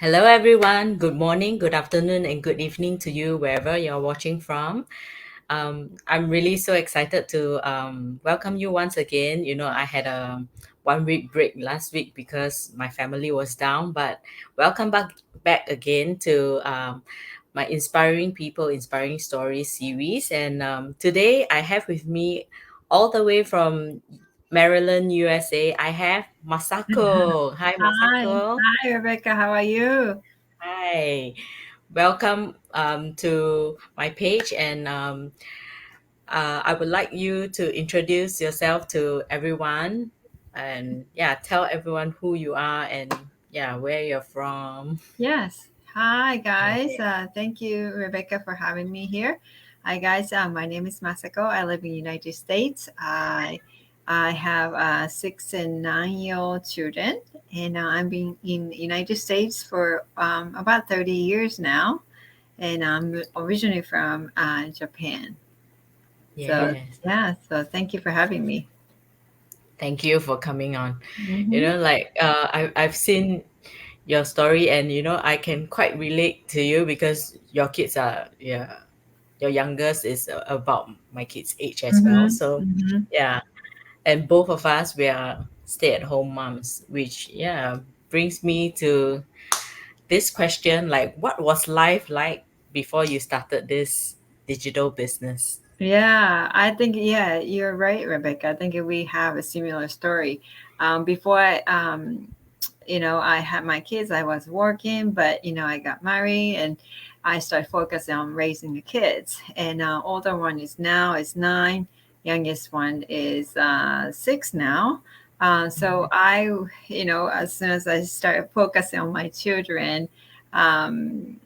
Hello, everyone. Good morning, good afternoon, and good evening to you wherever you're watching from. I'm really so excited to welcome you once again. I had a 1 week break last week because my family was down, but welcome back again to my Inspiring People, Inspiring Stories series. And today I have with me, all the way from Maryland, USA, I have Masako. Hi, Hi, Masako. hi, Rebecca. How are you? Hi. Welcome to my page, and I would like you to introduce yourself to everyone, and yeah, tell everyone who you are and yeah, where you're from. Yes. Hi, guys. Okay. Thank you, Rebecca, for having me here. Hi, guys. My name is Masako. I live in the United States. I have 6 and 9-year-old children, and I've been in the United States for about 30 years now. And I'm originally from Japan. So, Yes. yeah. So, thank you for having me. Thank you for coming on. Hmm. I've seen your story, and I can quite relate to you because your kids are, yeah, your youngest is about my kids' age as well. Hmm. So Hmm. yeah, and both of us, we are stay-at-home moms, which yeah brings me to this question, like, what was life like before you started this digital business? Yeah, I think, yeah, you're right, Rebecca. I think we have a similar story. Before I had my kids, I was working, but I got married and I started focusing on raising the kids. And older one is 9, youngest one is 6 now. So as soon as I started focusing on my children, um,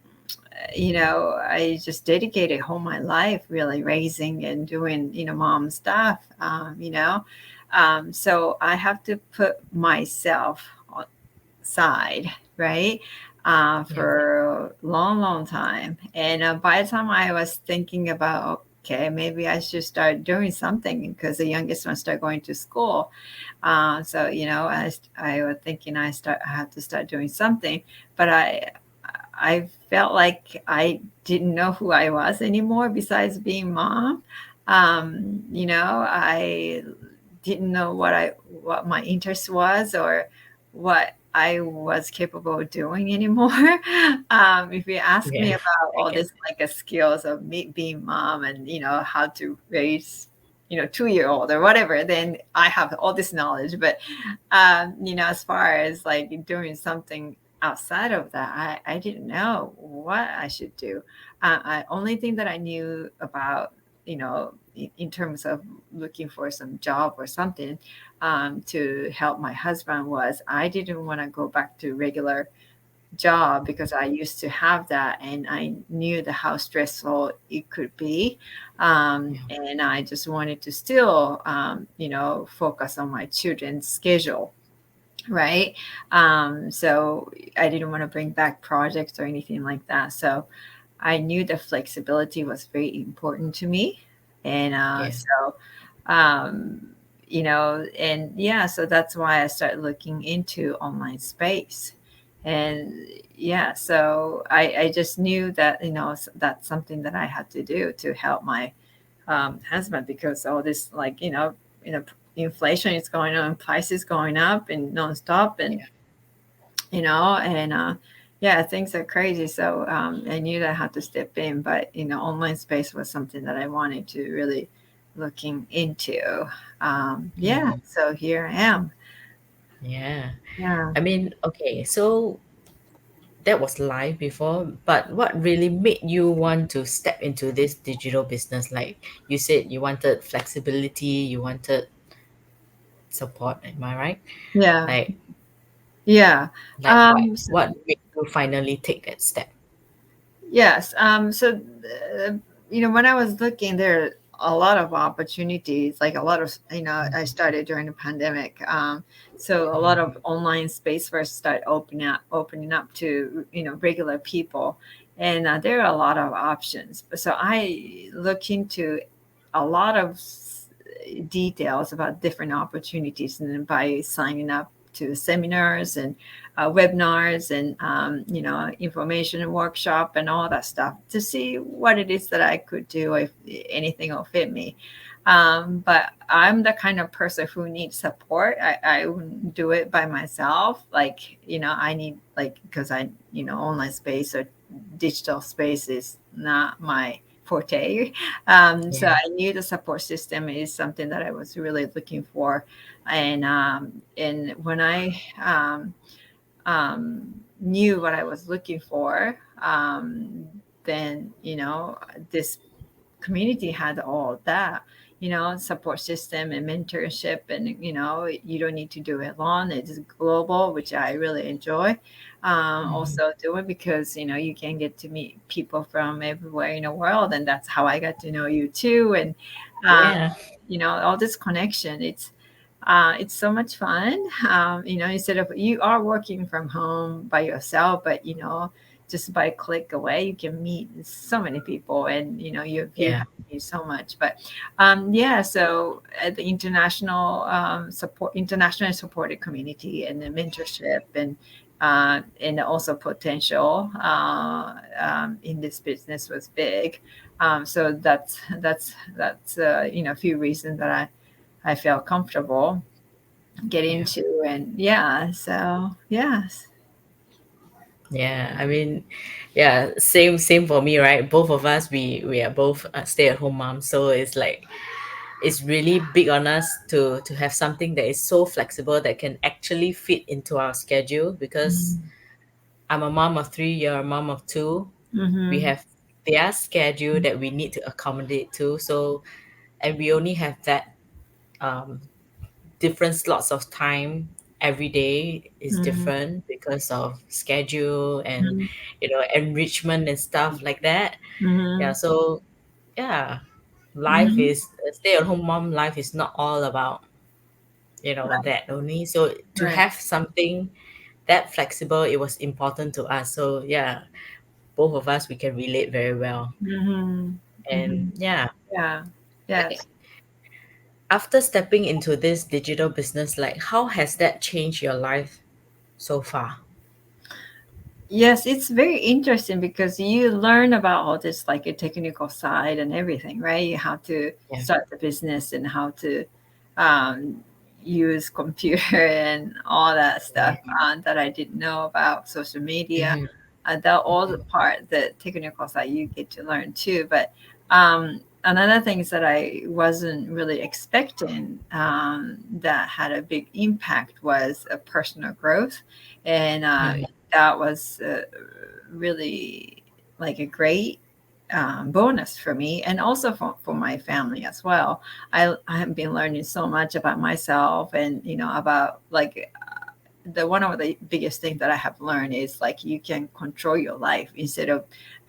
I just dedicated whole my life really raising and doing, mom stuff, So I have to put myself on side, right? Yeah. For a long, long time. And by the time I was thinking about, okay, maybe I should start doing something because the youngest one started going to school. I was thinking I have to start doing something, but I felt like I didn't know who I was anymore besides being mom. I didn't know what my interest was or what I was capable of doing anymore. If you ask me Yeah. about I all get this like skills of me being mom and how to raise 2-year-old or whatever, then I have all this knowledge. But as far as like doing something outside of that, I didn't know what I should do. Only thing that I knew about, in terms of looking for some job or something to help my husband was I didn't want to go back to regular job because I used to have that and I knew the how stressful it could be. Yeah. And I just wanted to still, focus on my children's schedule. Right. So I didn't want to bring back projects or anything like that. So I knew the flexibility was very important to me. And Yeah. um, and yeah, so that's why I started looking into online space. And yeah, so I just knew that, that's something that I had to do to help my husband because all this, like, inflation is going on, prices going up and nonstop. And Yeah. and yeah, things are crazy. So I knew that I had to step in, but online space was something that I wanted to really looking into. Yeah, Mhm. so here I am. Yeah. Yeah. I mean, okay, so that was live before, but what really made you want to step into this digital business? Like you said, you wanted flexibility, you wanted support, am I right? Yeah. Like Yeah. like what um what made you finally take that step? Yes. When I was looking, there are a lot of opportunities, like a lot of, I started during the pandemic. So a lot of online space first start opening up to, regular people. And there are a lot of options. So I look into a lot of details about different opportunities. And then by signing up to seminars and webinars and information workshop and all that stuff to see what it is that I could do if anything will fit me. But I'm the kind of person who needs support. I wouldn't do it by myself. Like, I need, like, because online space or digital space is not my forte. So Yeah. I knew the support system is something that I was really looking for. And when I knew what I was looking for, then, this community had all that, support system and mentorship. And, you don't need to do it alone. It's global, which I really enjoy. Mhm. Also doing, because, you can get to meet people from everywhere in the world. And that's how I got to know you too. And, um, Yeah. all this connection, it's so much fun. Instead of, you are working from home by yourself, but just by a click away, you can meet so many people, and you Yeah. have meet so much. But yeah, so at the internationally supported community and the mentorship and also potential in this business was big. So that's a few reasons that I felt comfortable get Yeah. into. And yeah, so yes. Yeah, I mean, yeah, same for me, right? Both of us, we are both stay-at-home moms, so it's like it's really big on us to have something that is so flexible that can actually fit into our schedule. Because Mm-hmm. I'm a mom of three, you're a mom of two. We Mm-hmm. have their schedule that we need to accommodate to. So, and we only have that um, different slots of time every day is Mm-hmm. different because of schedule and enrichment and stuff like that. Yeah, Mm-hmm. so yeah, life Mm-hmm. is stay at home mom life is not all about Right. that only. So to Right. have something that flexible, it was important to us. So yeah, both of us, we can relate very well. Mm-hmm. Mm-hmm. And yeah, Yeah. like Yes. after stepping into this digital business, like how has that changed your life so far? Yes, it's very interesting because you learn about all this, like a technical side and everything, right? How to Yeah. start the business and how to um, use computer and all that stuff Yeah. that I didn't know about social media. Hmm. That all the part, the technical side, you get to learn too. But another things that I wasn't really expecting that had a big impact was personal growth. And Hmm. that was really like a great bonus for me, and also for my family as well. I have been learning so much about myself, and about like the one of the biggest things that I have learned is like you can control your life instead of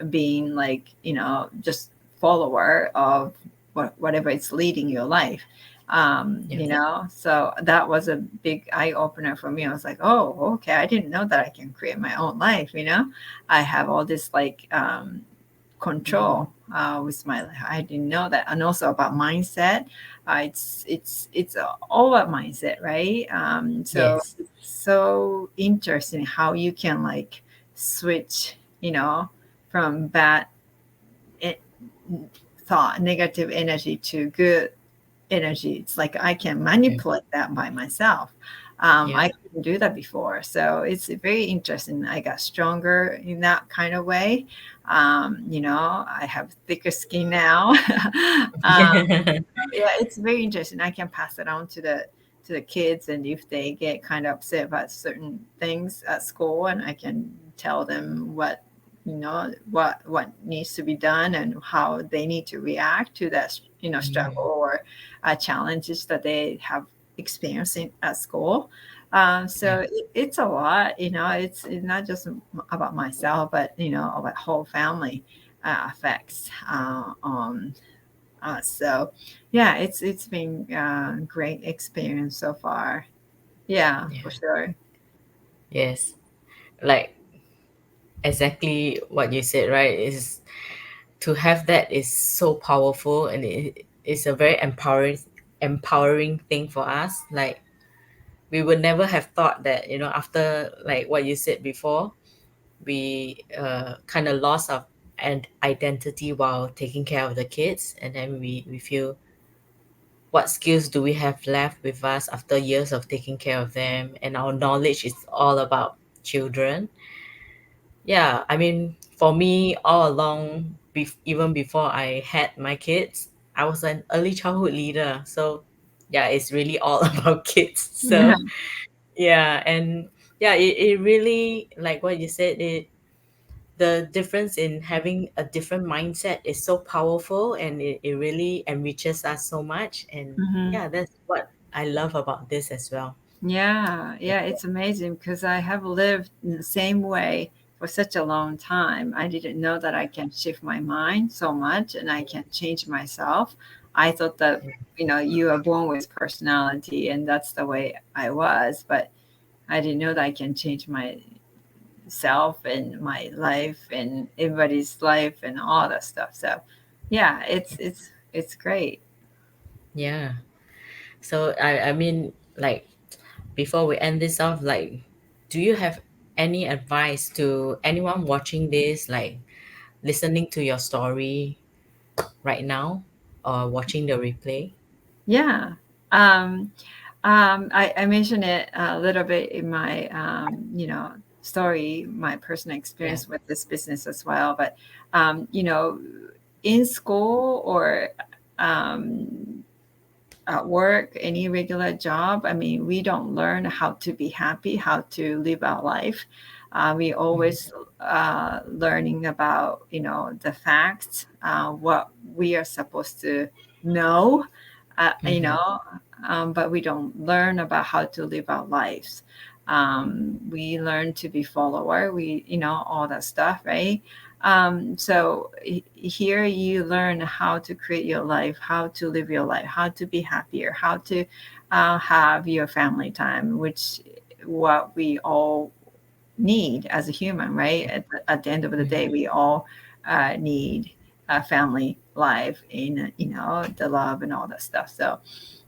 being like just follower of whatever it's leading your life. Yeah. So that was a big eye opener for me. I was like, oh, okay, I didn't know that I can create my own life. I have all this like control with my life. I didn't know that. And also about mindset. It's all about mindset, right? So Yes. it's so interesting how you can like switch, from bad e- thought, negative energy to good energy. It's like I can Yeah. manipulate that by myself. Yeah. I couldn't do that before. So it's very interesting. I got stronger in that kind of way. I have thicker skin now. Yeah, it's very interesting. I can pass it on to the kids, and if they get kind of upset about certain things at school, and I can tell them what needs to be done and how they need to react to that struggle Mhm. or challenges that they have experiencing at school. Yeah. So it's a lot. It's not just about myself, but about whole family effects on so yeah, it's been a great experience so far. Yeah, for Yeah. sure. Yes. Like exactly what you said, right? Is to have that is so powerful, and it is a very empowering thing for us. Like we would never have thought that, you know, after like what you said before, we kind of lost our and identity while taking care of the kids, and then we feel, what skills do we have left with us after years of taking care of them, and our knowledge is all about children. Yeah, I mean, for me, all along, even before I had my kids, I was an early childhood leader. So, yeah, it's really all about kids. Yeah. So, yeah, and yeah, it really, like what you said, the difference in having a different mindset is so powerful, and it really enriches us so much. And Mhm. yeah, that's what I love about this as well. Yeah, Yeah. yeah, it's amazing because I have lived in the same way for such a long time. I didn't know that I can shift my mind so much and I can change myself. I thought that, you are born with personality and that's the way I was, but I didn't know that I can change myself and my life and everybody's life and all that stuff. So, yeah, it's great. Yeah. So I mean, like, before we end this off, like, do you have any advice to anyone watching this, like listening to your story right now or watching the replay? Yeah. Um, I mentioned it a little bit in my, story, my personal Yeah. experience with this business as well. But, in school or um, at work, any regular job, I mean, we don't learn how to be happy, how to live our life. We Mhm. always learning about, the facts, what we are supposed to know, Mhm. but we don't learn about how to live our lives. We learn to be follower, all that stuff, right? Here you learn how to create your life, how to live your life, how to be happier, how to have your family time, which what we all need as a human, right? At the end of the day, Mhm. we all need a family life in, the love and all that stuff. So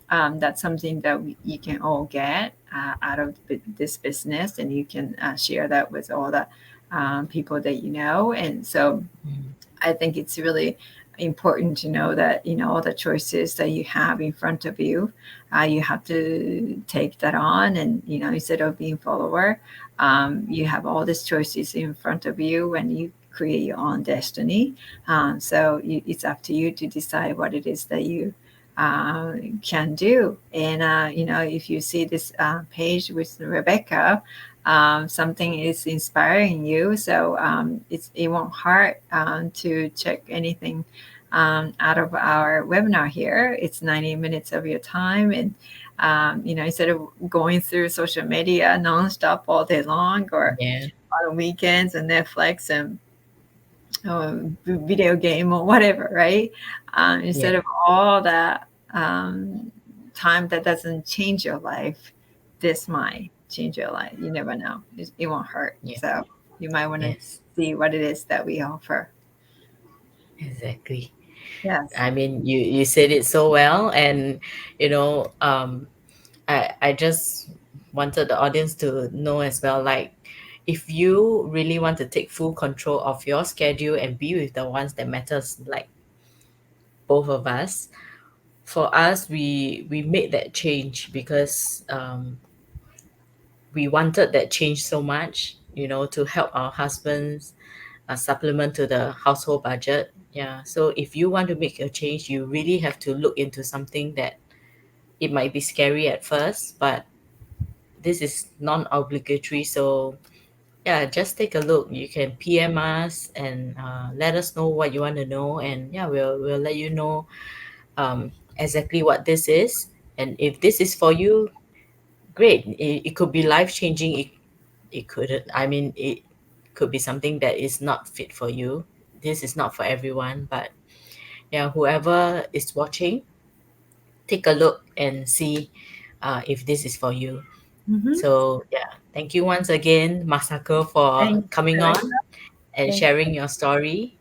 that's something that you can all get out of this business, and you can share that with all the people that you know. And so Mhm. I think it's really important to know that, all the choices that you have in front of you, you have to take that on. And, instead of being follower, you have all these choices in front of you and you create your own destiny. It's up to you to decide what it is that you can do. And, if you see this page with Rebecca, something is inspiring you. So it won't hurt to check anything out of our webinar here. It's 90 minutes of your time. And, instead of going through social media nonstop all day long or Yeah. on weekends and Netflix and video game or whatever, right? Instead Yeah. of all that time that doesn't change your life, this might change your life. You never know. It won't hurt. Yeah. So you might want to Yes. see what it is that we offer. Exactly. Yes. I mean, you said it so well, and you know, I just wanted the audience to know as well, like, if you really want to take full control of your schedule and be with the ones that matters, like both of us, for us, we made that change because we wanted that change so much, you know, to help our husbands supplement to the household budget. Yeah, so if you want to make a change, you really have to look into something that it might be scary at first, but this is non-obligatory. So yeah, just take a look. You can PM us and let us know what you want to know, and yeah, we'll let you know exactly what this is. And if this is for you, great. It could be life changing. It couldn't. I mean, it could be something that is not fit for you. This is not for everyone, but yeah, whoever is watching, take a look and see if this is for you. Mm-hmm. So yeah, thank you once again, Masako, for Thank coming you. on and Thank sharing your story.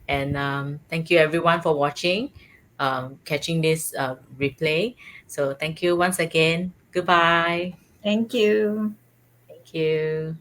And thank you everyone for watching, catching this replay. So thank you once again. Goodbye. Thank you. Thank you.